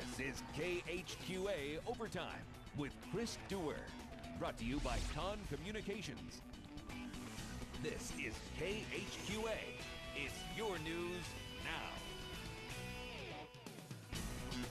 This is KHQA Overtime with Chris Dewar. Brought to you by Con Communications. This is KHQA. It's your news now.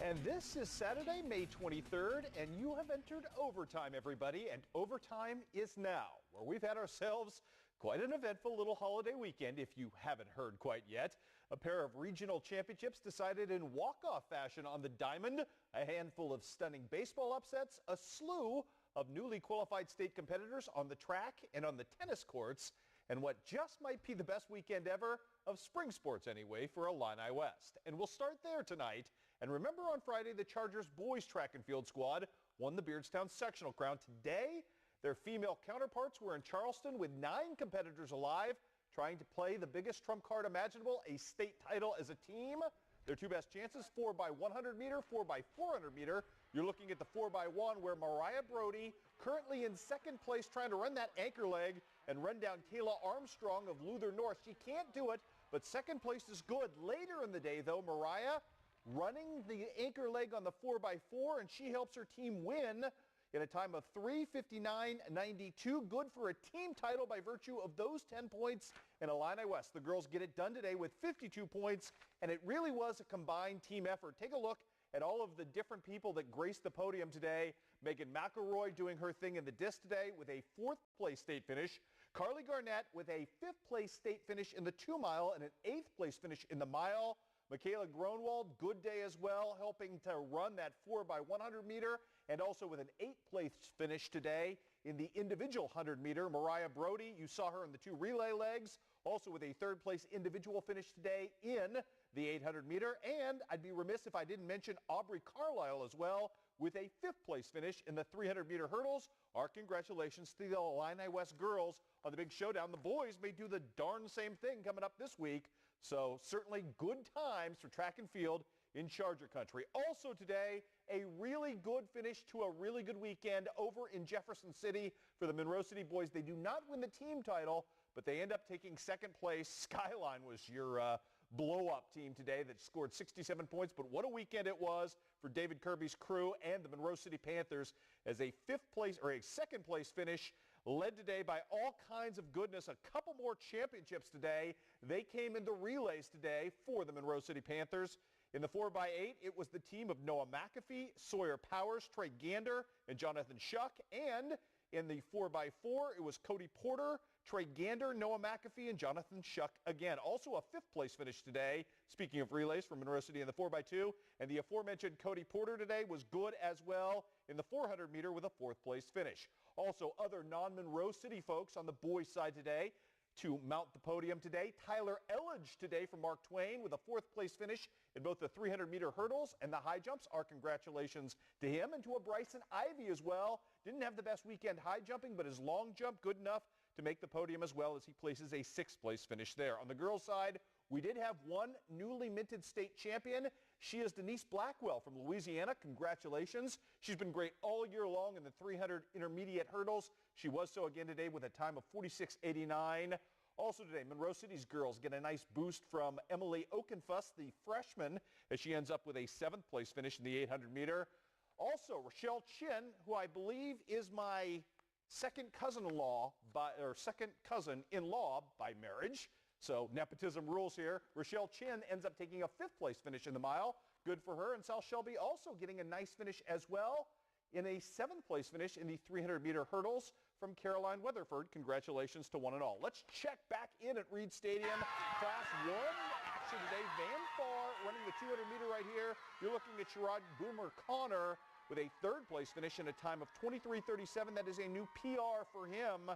And this is Saturday, May 23rd, and you have entered Overtime, everybody. And Overtime is now, where we've had ourselves quite an eventful little holiday weekend, if you haven't heard quite yet. A pair of regional championships decided in walk-off fashion on the diamond, a handful of stunning baseball upsets, a slew of newly qualified state competitors on the track and on the tennis courts, and what just might be the best weekend ever of spring sports anyway for Illini West. And we'll start there tonight. And remember on Friday, the Chargers boys track and field squad won the Beardstown sectional crown. Today, their female counterparts were in Charleston with 9 competitors alive, trying to play the biggest trump card imaginable, a state title as a team. Their two best chances, 4x100 meter, 4x400 meter. You're looking at the 4x1 where Mariah Brody, currently in second place, trying to run that anchor leg and run down Kayla Armstrong of Luther North. She can't do it, but second place is good. Later in the day, though, Mariah running the anchor leg on the 4x4, and she helps her team win in a time of 3:59.92. Good for a team title by virtue of those 10 points in Illini West. The girls get it done today with 52 points, and it really was a combined team effort. Take a look at all of the different people that graced the podium today. Megan McElroy doing her thing in the disc today with a 4th place state finish. Carly Garnett with a 5th place state finish in the 2 mile and an 8th place finish in the mile. Michaela Gronwald, good day as well, helping to run that 4x100 meter, and also with an 8th place finish today in the individual 100 meter. Mariah Brody, you saw her in the 2 relay legs, also with a 3rd place individual finish today in the 800 meter. And I'd be remiss if I didn't mention Aubrey Carlisle as well, with a 5th place finish in the 300 meter hurdles. Our congratulations to the Illini West girls on the big showdown. The boys may do the darn same thing coming up this week. So certainly good times for track and field in Charger country. Also today, a really good finish to a really good weekend over in Jefferson City for the Monroe City boys. They do not win the team title, but they end up taking second place. Skyline was your blow-up team today that scored 67 points, but what a weekend it was for David Kirby's crew and the Monroe City Panthers as a 5th place or a 2nd place finish led today by all kinds of goodness. A couple more championships today. They came into relays today for the Monroe City Panthers. In the 4x8, it was the team of Noah McAfee, Sawyer Powers, Trey Gander, and Jonathan Shuck. And in the 4x4, it was Cody Porter, Trey Gander, Noah McAfee, and Jonathan Shuck again. Also a 5th place finish today, speaking of relays from Monroe City in the 4x2. And the aforementioned Cody Porter today was good as well in the 400 meter with a 4th place finish. Also other non-Monroe City folks on the boys' side today to mount the podium today. Tyler Elledge today from Mark Twain with a 4th place finish in both the 300 meter hurdles and the high jumps. Our congratulations to him and to a Bryson Ivy as well. Didn't have the best weekend high jumping, but his long jump good enough to make the podium as well as he places a 6th place finish there. On the girls' side, we did have one newly minted state champion. She is Denise Blackwell from Louisiana. Congratulations. She's been great all year long in the 300 intermediate hurdles. She was so again today with a time of 46.89. Also today, Monroe City's girls get a nice boost from Emily Okenfuss, the freshman, as she ends up with a 7th place finish in the 800 meter. Also, Rochelle Chin, who I believe is my second cousin-in-law by marriage. So nepotism rules here. Rochelle Chin ends up taking a 5th place finish in the mile. Good for her. And South Shelby also getting a nice finish as well in a 7th place finish in the 300 meter hurdles from Caroline Weatherford. Congratulations to one and all. Let's check back in at Reed Stadium. Class 1 action today. Van Far running the 200 meter right here. You're looking at Sherrod Boomer Connor with a 3rd place finish in a time of 23:37. That is a new PR for him,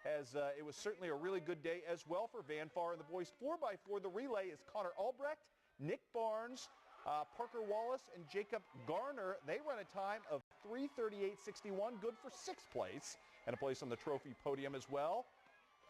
as it was certainly a really good day as well for Van Far. And the boys 4x4, the relay is Connor Albrecht, Nick Barnes, Parker Wallace, and Jacob Garner. They run a time of 3:38.61, good for 6th place and a place on the trophy podium as well.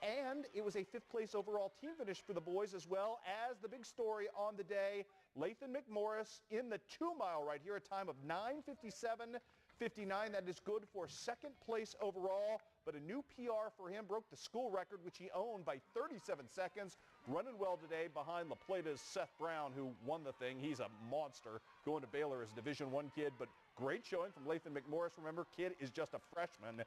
And it was a 5th place overall team finish for the boys, as well as the big story on the day, Lathan McMorris in the 2 mile right here, a time of 9:57.59. That is good for 2nd place overall. but a new PR for him, broke the school record, which he owned by 37 seconds. Running well today behind La Plata's Seth Brown, who won the thing. He's a monster going to Baylor as a Division I kid, but great showing from Lathan McMorris. Remember, kid is just a freshman,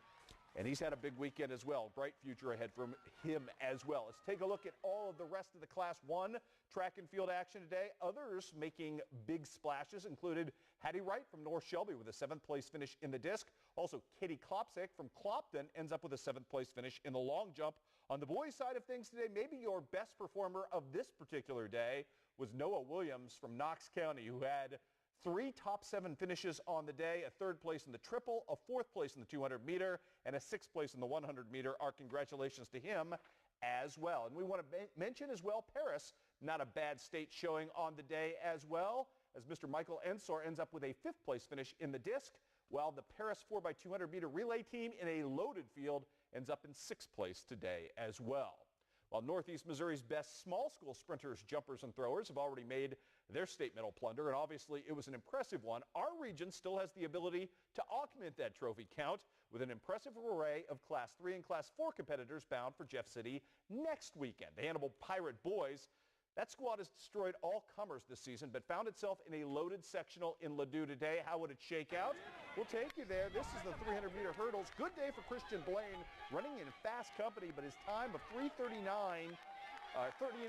and he's had a big weekend as well. Bright future ahead for him as well. Let's take a look at all of the rest of the Class 1 track and field action today. Others making big splashes included Hattie Wright from North Shelby with a 7th place finish in the disc. Also, Katie Klopsick from Clopton ends up with a 7th place finish in the long jump. On the boys' side of things today, maybe your best performer of this particular day was Noah Williams from Knox County, who had 3 top 7 finishes on the day, a 3rd place in the triple, a 4th place in the 200 meter, and a 6th place in the 100 meter. Our congratulations to him as well. And we want to mention as well Paris, not a bad state showing on the day as well, as Mr. Michael Ensor ends up with a 5th place finish in the disc, while the Paris 4x200 meter relay team in a loaded field ends up in 6th place today as well. While Northeast Missouri's best small school sprinters, jumpers, and throwers have already made their state medal plunder, and obviously it was an impressive one, our region still has the ability to augment that trophy count with an impressive array of Class 3 and Class 4 competitors bound for Jeff City next weekend. The Hannibal Pirate boys, that squad has destroyed all comers this season, but found itself in a loaded sectional in Ladue today. How would it shake out? We'll take you there. This is the 300-meter hurdles. Good day for Christian Blaine, running in fast company, but his time of 39.91,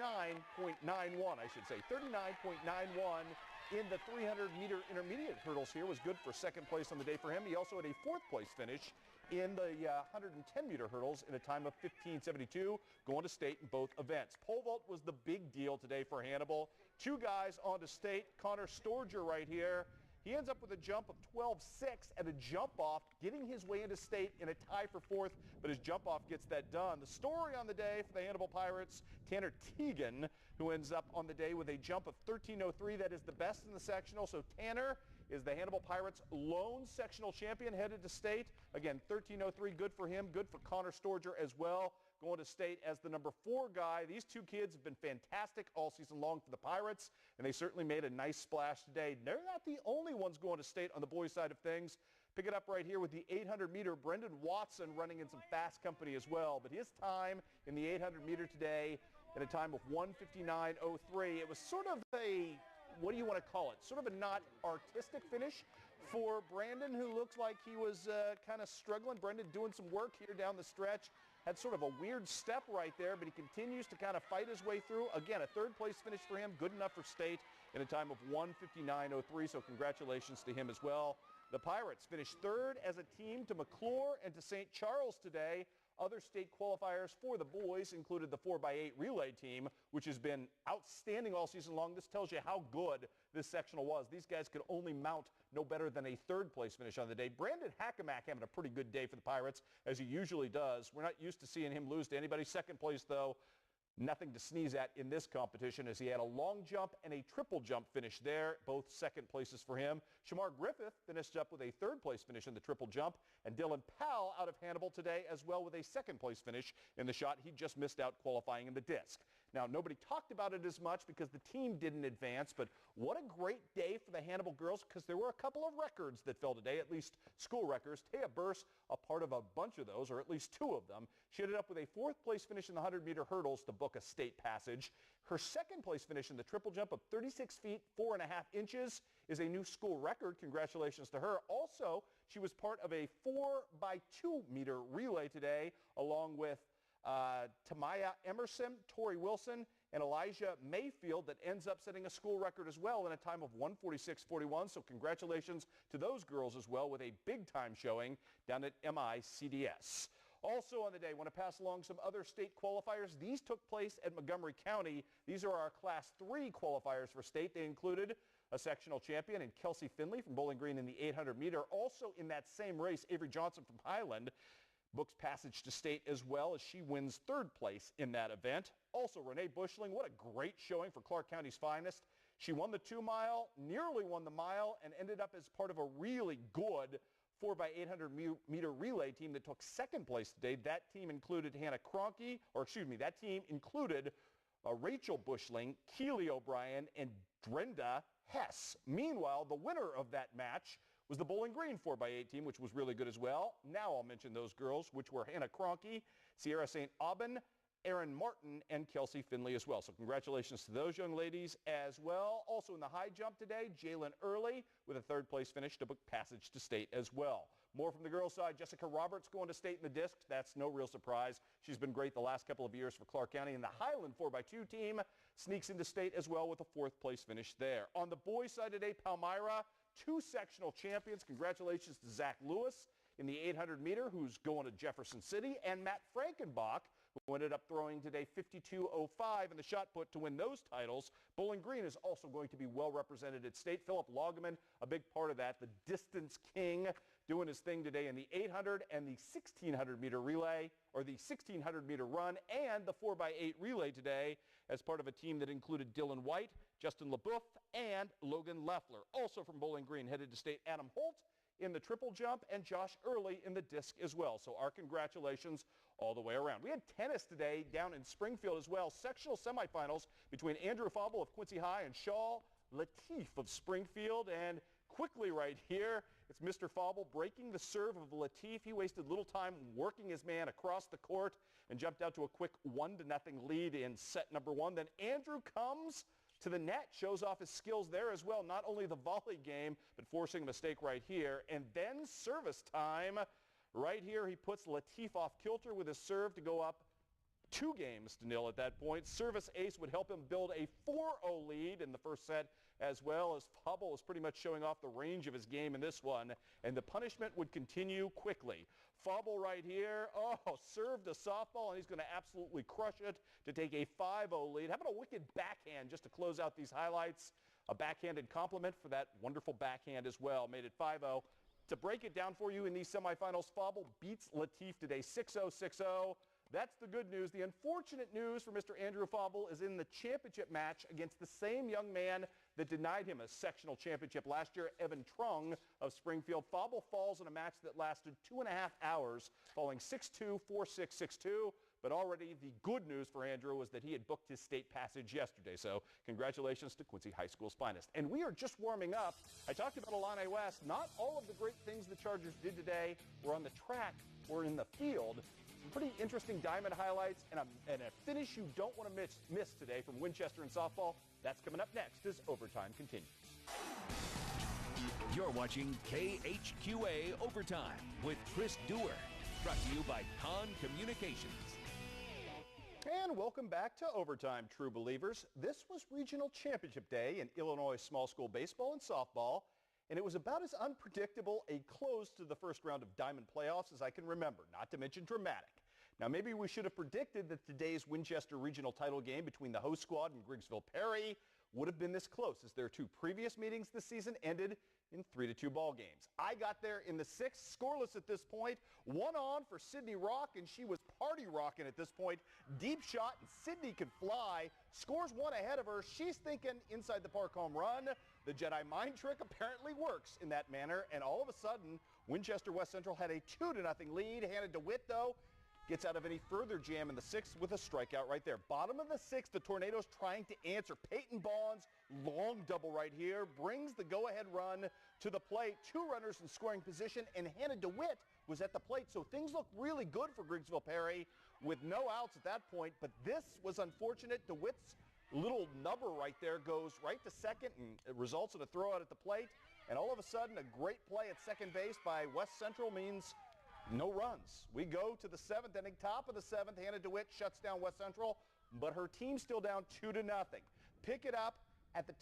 I should say, 39.91 in the 300-meter intermediate hurdles here was good for 2nd place on the day for him. He also had a 4th place finish in the 110-meter hurdles in a time of 15.72, going to state in both events. Pole vault was the big deal today for Hannibal. 2 guys on to state. Connor Storger right here. He ends up with a jump of 12.6 and a jump off, getting his way into state in a tie for 4th, but his jump off gets that done. The story on the day for the Hannibal Pirates, Tanner Teagan, who ends up on the day with a jump of 13.03. That is the best in the sectional. So Tanner is the Hannibal Pirates' lone sectional champion headed to state. Again, 13.03, good for him, good for Connor Storger as well, going to state as the number 4 guy. These 2 kids have been fantastic all season long for the Pirates, and they certainly made a nice splash today. They're not the only ones going to state on the boys' side of things. Pick it up right here with the 800-meter. Brendan Watson running in some fast company as well, but his time in the 800-meter today in a time of 1:59.03, it was sort of a, what do you want to call it, sort of a not artistic finish for Brandon, who looks like he was kind of struggling. Brendan doing some work here down the stretch. Had sort of a weird step right there, but he continues to kind of fight his way through. Again, a 3rd place finish for him, good enough for state in a time of 1:59.03, so congratulations to him as well. The Pirates finished 3rd as a team to McClure and to St. Charles today. Other state qualifiers for the boys included the 4x8 relay team, which has been outstanding all season long. This tells you how good this sectional was. These guys could only mount no better than a 3rd place finish on the day. Brandon Hackamack having a pretty good day for the Pirates, as he usually does. We're not used to seeing him lose to anybody. 2nd place, though, nothing to sneeze at in this competition, as he had a long jump and a triple jump finish there, both 2nd places for him. Shamar Griffith finished up with a 3rd place finish in the triple jump, and Dylan Powell out of Hannibal today as well with a 2nd place finish in the shot. He just missed out qualifying in the disc. Now, nobody talked about it as much because the team didn't advance, but what a great day for the Hannibal girls, because there were a couple of records that fell today, at least school records. Taya Burse, a part of a bunch of those, or at least 2 of them. She ended up with a 4th place finish in the 100-meter hurdles to book a state passage. Her 2nd place finish in the triple jump of 36 feet, 4.5 inches is a new school record. Congratulations to her. Also, she was part of a 4x2 meter relay today, along with Tamaya Emerson, Tori Wilson, and Elijah Mayfield, that ends up setting a school record as well in a time of 1:46.41. So congratulations to those girls as well, with a big-time showing down at MICDS. Also on the day, I want to pass along some other state qualifiers. These took place at Montgomery County. These are our Class 3 qualifiers for state. They included a sectional champion in Kelsey Finley from Bowling Green in the 800-meter. Also in that same race, Avery Johnson from Highland books passage to state as well, as she wins 3rd place in that event. Also, Renee Bushling, what a great showing for Clark County's finest. She won the 2-mile, nearly won the mile, and ended up as part of a really good 4x800-meter relay team that took 2nd place today. That team included Hannah Cronky, that team included Rachel Bushling, Keely O'Brien, and Brenda Hess. Meanwhile, the winner of that match was the Bowling Green 4x8 team, which was really good as well. Now I'll mention those girls, which were Hannah Kroenke, Sierra St. Aubin, Erin Martin, and Kelsey Finley as well. So congratulations to those young ladies as well. Also in the high jump today, Jalen Early with a third-place finish to book passage to state as well. More from the girls' side, Jessica Roberts going to state in the disc. That's no real surprise. She's been great the last couple of years for Clark County. And the Highland 4x2 team sneaks into state as well with a fourth-place finish there. On the boys' side today, Palmyra, 2 sectional champions. Congratulations to Zach Lewis in the 800-meter, who's going to Jefferson City, and Matt Frankenbach, who ended up throwing today 52.05 in the shot put to win those titles. Bowling Green is also going to be well represented at state. Philip Loggeman, a big part of that, the distance king, doing his thing today in the 800 and the 1600-meter relay, or the 1600-meter run, and the 4x8 relay today as part of a team that included Dylan White, Justin LeBoeuf, and Logan Leffler. Also from Bowling Green, headed to state, Adam Holt in the triple jump, and Josh Early in the disc as well. So our congratulations all the way around. We had tennis today down in Springfield as well. Sectional semifinals between Andrew Fauble of Quincy High and Shaw Latif of Springfield. And quickly right here, it's Mr. Fauble breaking the serve of Latif. He wasted little time working his man across the court and jumped out to a quick 1-0 lead in set number 1. Then Andrew comes to the net, shows off his skills there as well. Not only the volley game, but forcing a mistake right here. And then service time. Right here, he puts Latif off kilter with his serve to go up 2-0 at that point. Service ace would help him build a 4-0 lead in the first set, as well as Fauble was pretty much showing off the range of his game in this one. And the punishment would continue quickly. Fauble right here, served a softball, and he's going to absolutely crush it to take a 5-0 lead. How about a wicked backhand just to close out these highlights? A backhanded compliment for that wonderful backhand as well. Made it 5-0. To break it down for you in these semifinals, Fauble beats Latif today 6-0, 6-0. That's the good news. The unfortunate news for Mr. Andrew Fauble is in the championship match against the same young man that denied him a sectional championship last year, Evan Trung of Springfield. Fauble falls in a match that lasted 2.5 hours, falling 6-2, 4-6, 6-2. But already the good news for Andrew was that he had booked his state passage yesterday. So congratulations to Quincy High School's finest. And we are just warming up. I talked about Illini West. Not all of the great things the Chargers did today were on the track or in the field. Some pretty interesting diamond highlights and a finish you don't want to miss today from Winchester in softball. That's coming up next as Overtime continues. You're watching KHQA Overtime with Chris Dewar. Brought to you by Con Communications. And welcome back to Overtime, true believers. This was Regional Championship Day in Illinois small school baseball and softball, and it was about as unpredictable a close to the first round of Diamond playoffs as I can remember, not to mention dramatic. Now, maybe we should have predicted that today's Winchester Regional title game between the host squad and Griggsville Perry would have been this close, as their 2 previous meetings this season ended in 3-2 ball games. I got there in the 6th, scoreless at this point. 1 on for Sydney Rock, and she was party rocking at this point. Deep shot, and Sydney can fly. Scores 1 ahead of her. She's thinking inside the park home run. The Jedi mind trick apparently works in that manner, and all of a sudden, Winchester West Central had a 2-0 lead. Hannah DeWitt, though, gets out of any further jam in the 6th with a strikeout right there. Bottom of the 6th, the Tornadoes trying to answer. Peyton Bonds, long double right here, brings the go-ahead run to the plate. 2 runners in scoring position, and Hannah DeWitt was at the plate. So things look really good for Griggsville Perry with no outs at that point. But this was unfortunate. DeWitt's little number right there goes right to second, and it results in a throw out at the plate. And all of a sudden, a great play at second base by West Central means no runs. We go to the 7th inning, top of the 7th. Hannah DeWitt shuts down West Central, but her team's still down 2-0. Pick it up at the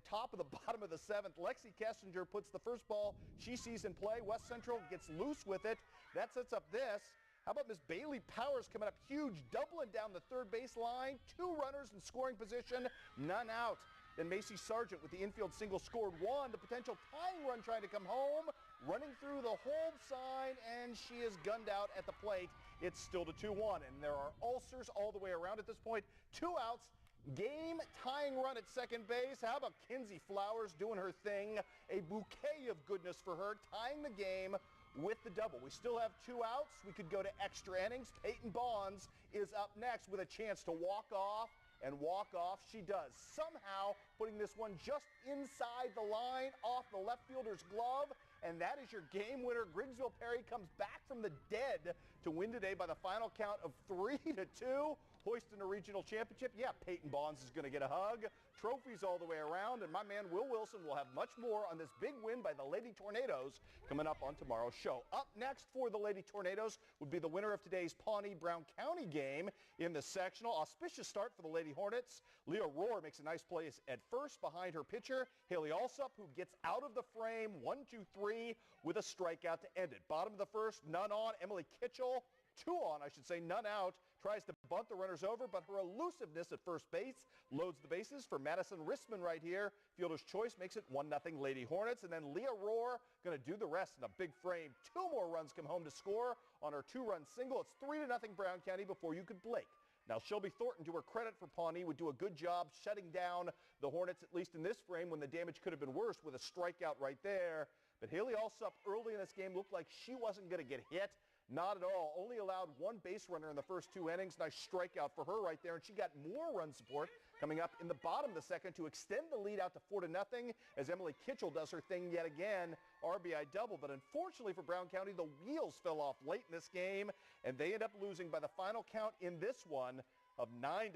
top of the bottom of the 7th. Lexi Kessinger puts the first ball she sees in play. West Central gets loose with it. That sets up this. How about Miss Bailey Powers coming up huge, doubling down the third base line. 2 runners in scoring position, none out. Then Macy Sargent with the infield single scored 1. The potential tying run trying to come home. Running through the hold sign, and she is gunned out at the plate. It's still to 2-1, and there are ulcers all the way around at this point. 2 outs, game tying run at second base. How about Kinsey Flowers doing her thing? A bouquet of goodness for her, tying the game with the double. We still have 2 outs. We could go to extra innings. Peyton Bonds is up next with a chance to walk off and walk off. She does, somehow putting this one just inside the line off the left fielder's glove. And that is your game winner. Grigsville Perry comes back from the dead to win today by the final count of 3-2. Hoisting a regional championship. Yeah, Peyton Bonds is going to get a hug. Trophies all the way around. And my man Will Wilson will have much more on this big win by the Lady Tornadoes coming up on tomorrow's show. Up next for the Lady Tornadoes would be the winner of today's Pawnee-Brown County game in the sectional. Auspicious start for the Lady Hornets. Leah Rohr makes a nice play at first behind her pitcher, Haley Alsup, who gets out of the frame 1-2-3 with a strikeout to end it. Bottom of the first, none on. Emily Kitchell, 2 on, I should say, none out. Tries to bunt the runners over, but her elusiveness at first base loads the bases for Madison Rissman right here. Fielder's choice makes it 1-0 Lady Hornets, and then Leah Rohr going to do the rest in a big frame. 2 more runs come home to score on her 2-run single. It's 3-0 Brown County before you could blink. Now, Shelby Thornton, to her credit for Pawnee, would do a good job shutting down the Hornets, at least in this frame, when the damage could have been worse with a strikeout right there. But Haley Alsup early in this game looked like she wasn't going to get hit. Not at all. Only allowed 1 base runner in the first 2 innings. Nice strikeout for her right there. And she got more run support coming up in the bottom of the second to extend the lead out to 4-0 as Emily Kitchell does her thing yet again. RBI double. But unfortunately for Brown County, the wheels fell off late in this game, and they end up losing by the final count in this one of 9-6.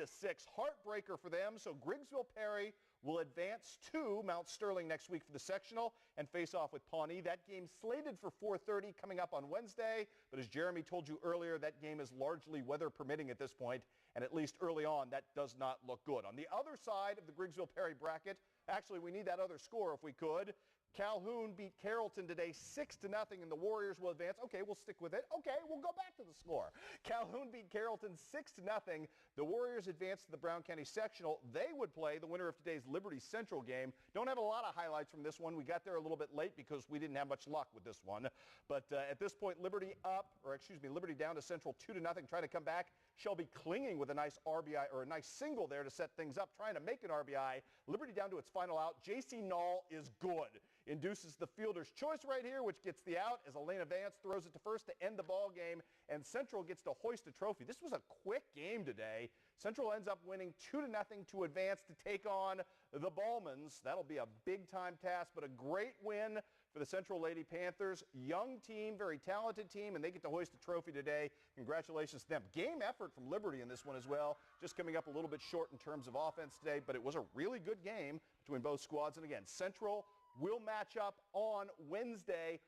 Heartbreaker for them. So Grigsville Perry will advance to Mount Sterling next week for the sectional and face off with Pawnee. That game slated for 4:30 coming up on Wednesday, but as Jeremy told you earlier, that game is largely weather permitting at this point, and at least early on, that does not look good. On the other side of the Grigsville Perry bracket, actually we need that other score if we could. Calhoun beat Carrollton today 6-0, and the Warriors will advance. Okay, we'll stick with it. Okay, we'll go back to the score. Calhoun beat Carrollton 6-0. The Warriors advance to the Brown County sectional. They would play the winner of today's Liberty Central game. Don't have a lot of highlights from this one. We got there a little bit late because we didn't have much luck with this one. But at this point, Liberty down to Central 2-0, trying to come back. Shelby clinging with a nice RBI or a nice single there to set things up, trying to make an RBI. Liberty down to its final out. J.C. Knoll is good. Induces the fielder's choice right here, which gets the out as Elena Vance throws it to first to end the ball game, and Central gets to hoist a trophy. This was a quick game today. Central ends up winning 2-0 to advance to take on the Ballmans. That'll be a big-time task, but a great win for the Central Lady Panthers. Young team, very talented team, and they get to hoist a trophy today. Congratulations to them. Game effort from Liberty in this one as well. Just coming up a little bit short in terms of offense today, but it was a really good game between both squads. And again, Central will match up on Thursday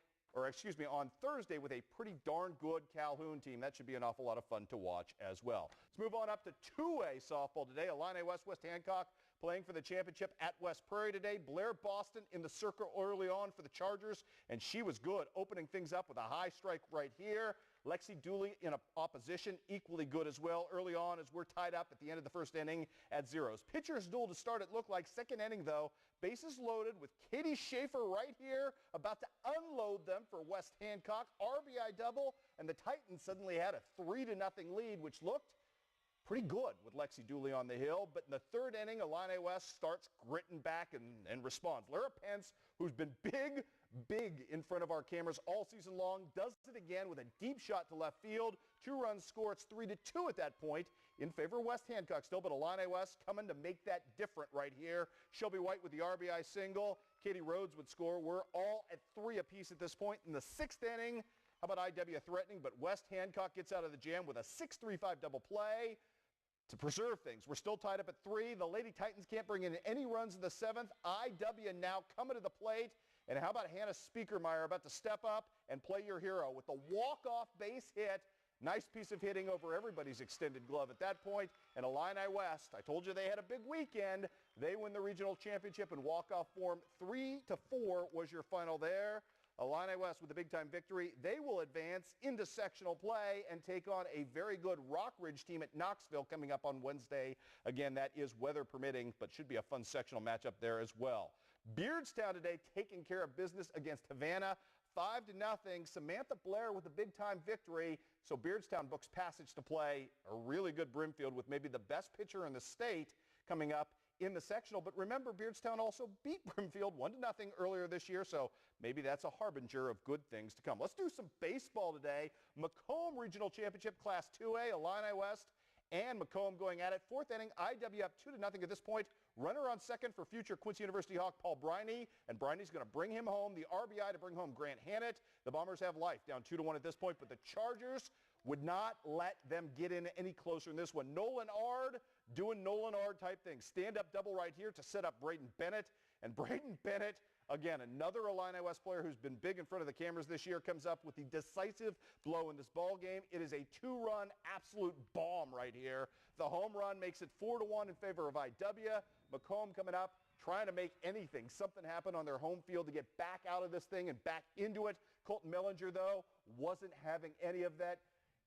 with a pretty darn good Calhoun team. That should be an awful lot of fun to watch as well. Let's move on up to 2A softball today. Illini West Hancock playing for the championship at West Prairie today. Blair Boston in the circle early on for the Chargers, and she was good, opening things up with a high strike right here. Lexi Dooley in opposition, equally good as well early on as we're tied up at the end of the first inning at 0s. Pitcher's duel to start, it looked like. Second inning, though, bases loaded with Katie Schaefer right here, about to unload them for West Hancock. RBI double, and the Titans suddenly had a 3-0 lead, which looked pretty good with Lexi Dooley on the hill. But in the third inning, Illini West starts gritting back and responds. Lara Pence, who's been big in front of our cameras all season long, does it again with a deep shot to left field. 2 runs score. It's 3-2 at that point in favor of West Hancock still, but Illini West coming to make that different right here. Shelby White with the RBI single. Katie Rhodes would score. We're all at 3 apiece at this point in the 6th inning. How about IW threatening, but West Hancock gets out of the jam with a 6-3-5 double play to preserve things. We're still tied up at 3. The Lady Titans can't bring in any runs in the 7th. IW now coming to the plate. And how about Hannah Speakermeyer about to step up and play your hero with the walk-off base hit. Nice piece of hitting over everybody's extended glove at that point. And Illini West, I told you they had a big weekend. They win the regional championship in walk-off form. 3-4 was your final there. Illini West with a big-time victory. They will advance into sectional play and take on a very good Rockridge team at Knoxville coming up on Wednesday. Again, that is weather permitting, but should be a fun sectional matchup there as well. Beardstown today taking care of business against Havana. 5-0. Samantha Blair with a big-time victory. So Beardstown books passage to play a really good Brimfield with maybe the best pitcher in the state coming up in the sectional. But remember, Beardstown also beat Brimfield 1-0 earlier this year, so maybe that's a harbinger of good things to come. Let's do some baseball today. Macomb Regional Championship Class 2A, Illini West and Macomb going at it. Fourth inning, IW up 2-0 at this point. Runner on second for future Quincy University Hawk Paul Briney, and Briney's going to bring him home. The RBI to bring home Grant Hannett. The Bombers have life, down 2-1 at this point, but the Chargers would not let them get in any closer in this one. Nolan Ard doing Nolan Ard type things. Stand-up double right here to set up Braden Bennett. And Braden Bennett, again, another Illini West player who's been big in front of the cameras this year, comes up with the decisive blow in this ball game. It is a two-run absolute bomb right here. The home run makes it 4-1 in favor of IW. Macomb coming up, trying to make anything, something happen on their home field to get back out of this thing and back into it. Colton Mellinger, though, wasn't having any of that.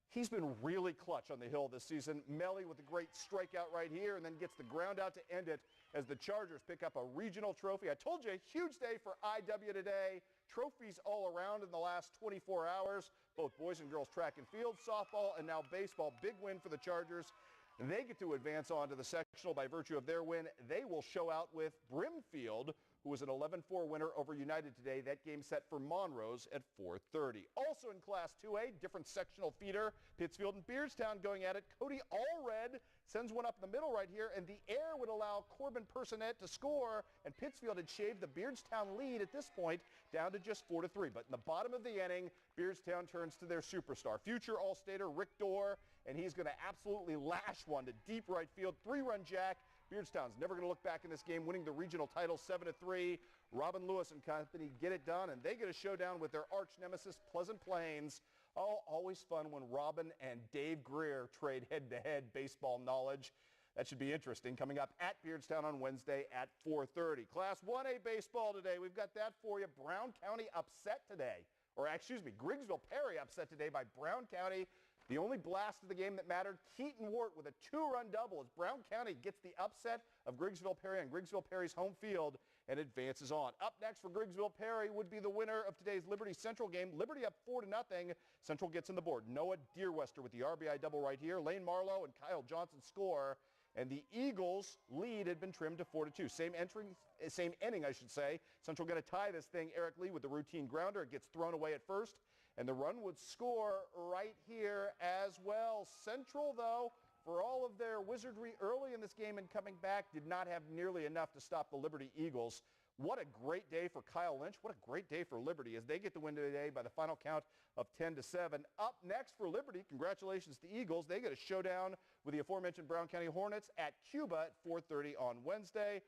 He's been really clutch on the hill this season. Melly with a great strikeout right here and then gets the ground out to end it as the Chargers pick up a regional trophy. I told you, huge day for IW today. Trophies all around in the last 24 hours. Both boys and girls track and field, softball, and now baseball. Big win for the Chargers. They get to advance on to the sectional by virtue of their win. They will show out with Brimfield, who was an 11-4 winner over United today. That game set for Monrose at 4:30. Also in Class 2A, different sectional feeder. Pittsfield and Beardstown going at it. Cody Allred sends one up in the middle right here, and the air would allow Corbin Personette to score, and Pittsfield had shaved the Beardstown lead at this point down to just 4-3. But in the bottom of the inning, Beardstown turns to their superstar, future All-Stater Rick Dorr, and he's going to absolutely lash one to deep right field. Three-run jack. Beardstown's never going to look back in this game, winning the regional title 7-3. Robin Lewis and company get it done, and they get a showdown with their arch nemesis, Pleasant Plains. Oh, always fun when Robin and Dave Greer trade head-to-head baseball knowledge. That should be interesting. Coming up at Beardstown on Wednesday at 4:30. Class 1A baseball today. We've got that for you. Brown County upset today. Or excuse me, Griggsville Perry upset today by Brown County. The only blast of the game that mattered, Keaton Wart with a two-run double as Brown County gets the upset of Griggsville Perry on Griggsville Perry's home field and advances on. Up next for Griggsville Perry would be the winner of today's Liberty Central game. Liberty up 4-0. Central gets in the board. Noah Deerwester with the RBI double right here. Lane Marlowe and Kyle Johnson score. And the Eagles' lead had been trimmed to 4-2. Same inning, I should say. Central going to tie this thing. Eric Lee with the routine grounder. It gets thrown away at first. And the run would score right here as well. Central, though, for all of their wizardry early in this game and coming back, did not have nearly enough to stop the Liberty Eagles. What a great day for Kyle Lynch. What a great day for Liberty as they get the win today by the final count of 10-7. Up next for Liberty, congratulations to Eagles. They get a showdown with the aforementioned Brown County Hornets at Cuba at 4:30 on Wednesday.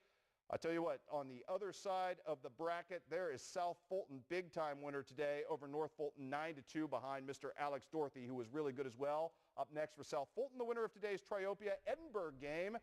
I tell you what, on the other side of the bracket, there is South Fulton, big-time winner today over North Fulton, 9-2 behind Mr. Alex Dorothy, who was really good as well. Up next for South Fulton, the winner of today's Triopia Edinburgh game.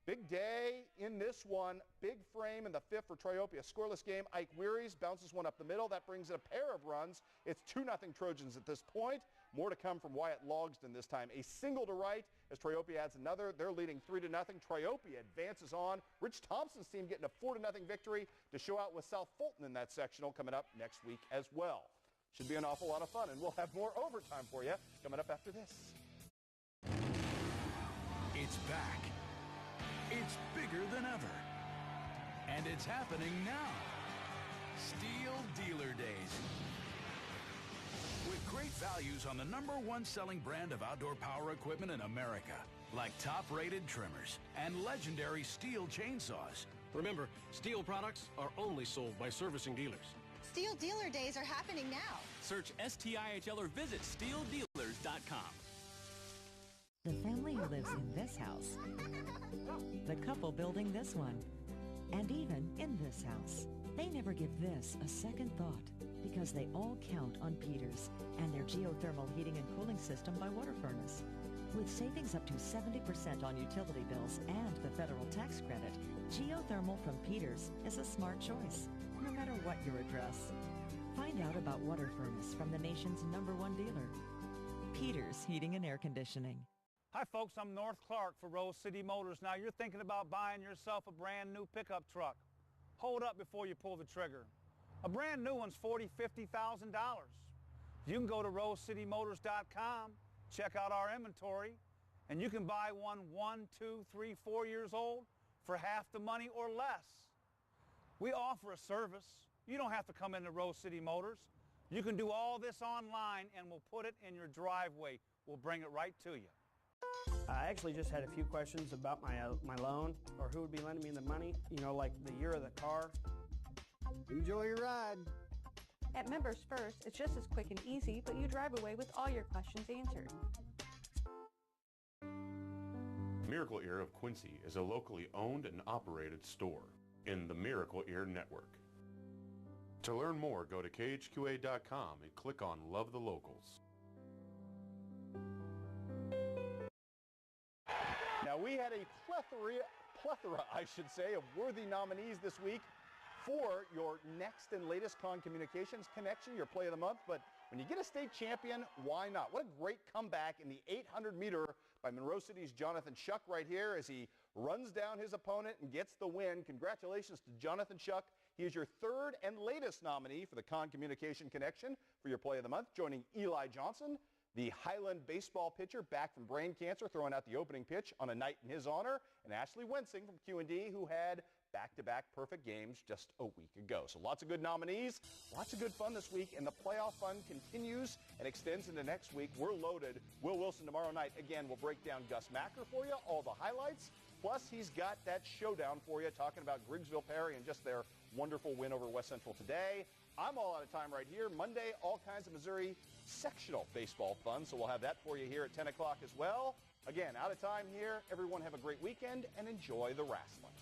Big day in this one. Big frame in the fifth for Triopia. Scoreless game. Ike Wearies bounces one up the middle. That brings in a pair of runs. It's 2-0 Trojans at this point. More to come from Wyatt Logsdon this time. A single to right as Triopia adds another. They're leading 3-0. Triopia advances on. Rich Thompson's team getting a 4-0 victory to show out with South Fulton in that sectional coming up next week as well. Should be an awful lot of fun, and we'll have more overtime for you coming up after this. It's back. It's bigger than ever. And it's happening now. Steel Dealer Days. With great values on the #1 selling brand of outdoor power equipment in America, like top-rated trimmers and legendary steel chainsaws. Remember, steel products are only sold by servicing dealers. Steel Dealer Days are happening now. Search STIHL or visit steeldealers.com. The family who lives in this house, the couple building this one, and even in this house. They never give this a second thought because they all count on Peters and their geothermal heating and cooling system by water furnace. With savings up to 70% on utility bills and the federal tax credit, geothermal from Peters is a smart choice, no matter what your address. Find out about water furnace from the nation's #1 dealer. Peters Heating and Air Conditioning. Hi folks, I'm North Clark for Rose City Motors. Now you're thinking about buying yourself a brand new pickup truck. Hold up before you pull the trigger. A brand new one's $40,000, $50,000. You can go to rosecitymotors.com, check out our inventory, and you can buy one 1, 2, 3, 4 years old for half the money or less. We offer a service. You don't have to come into Rose City Motors. You can do all this online and we'll put it in your driveway. We'll bring it right to you. I actually just had a few questions about my loan, or who would be lending me the money, you know, like the year of the car. Enjoy your ride. At Members First, it's just as quick and easy, but you drive away with all your questions answered. Miracle Ear of Quincy is a locally owned and operated store in the Miracle Ear Network. To learn more, go to KHQA.com and click on Love the Locals. Now, we had a plethora, I should say, of worthy nominees this week for your next and latest Con Communications Connection, your Play of the Month. But when you get a state champion, why not? What a great comeback in the 800-meter by Monroe City's Jonathan Shuck right here as he runs down his opponent and gets the win. Congratulations to Jonathan Shuck. He is your third and latest nominee for the Con Communication Connection for your Play of the Month, joining Eli Johnson, the Highland baseball pitcher back from brain cancer, throwing out the opening pitch on a night in his honor, and Ashley Wensing from Q&D, who had back-to-back perfect games just a week ago. So lots of good nominees, lots of good fun this week, and the playoff fun continues and extends into next week. We're loaded. Will Wilson tomorrow night. Again, we'll break down Gus Macker for you, all the highlights. Plus, he's got that showdown for you, talking about Griggsville Perry and just their wonderful win over West Central today. I'm all out of time right here. Monday, all kinds of Missouri sectional baseball fun, so we'll have that for you here at 10 o'clock as well. Again, out of time here. Everyone have a great weekend and enjoy the wrestling.